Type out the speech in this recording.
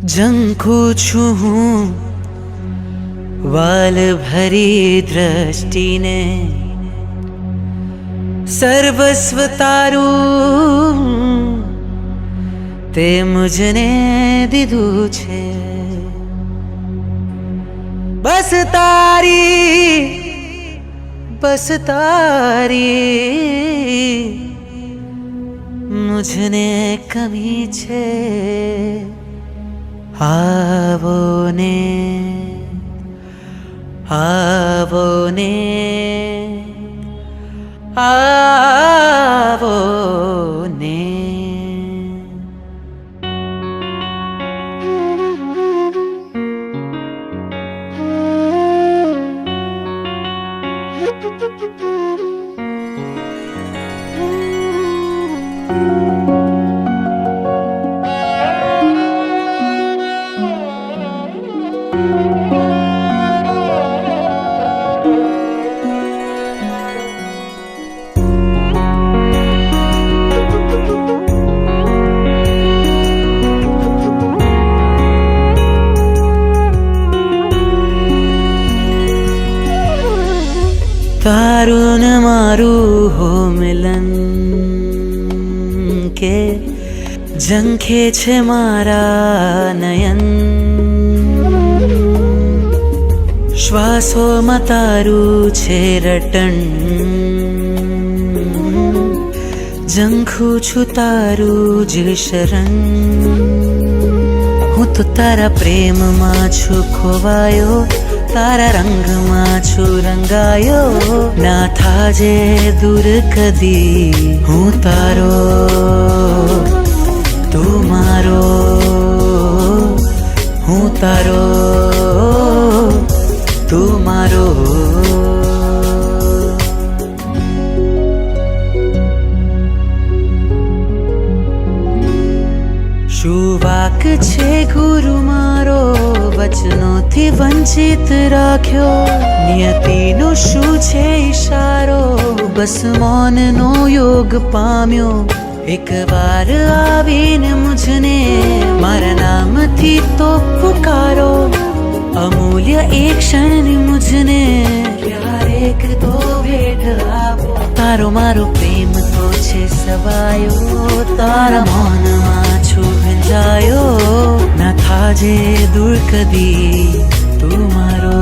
ઝંખું છું હું વાલ ભરી દ્રષ્ટિને, સર્વસ્વ તારું તે મુજને દીધું છે. બસ તારી મુझने કમી છે. આવો ને આવો ને આવો ને. તારું ને મારું હો મિલન કે ઝંખે છે મારા નયન. શ્વાસોમાં તારું છે રટણ, ઝંખું છું તારું જ શરણ. હું તો તારા પ્રેમમાં છું ખોવાયો, તારા રંગમાં છું રંગાયો. ના થાજે દૂર કદી હું તારો, તું મારો. હું તારો, તું મારો. શું વાક છે ગુરુ મારો, વચનોથી વંચિત રાખ્યો. નિયતિનો શું છે ઈશારો, બસ મૌનનો યોગ પામ્યો. એક વાર આવીને મુझने મારા નામથી તો પુકારો. અમૂલ્ય એક ક્ષણની મુझने પ્યાર એક તો ભેટ આપો. તારો મારો પ્રેમ તો છે સવાયો, તારા મૌનમાં છું ભંજાયો. ના થાજે દૂર કદી તું મારો.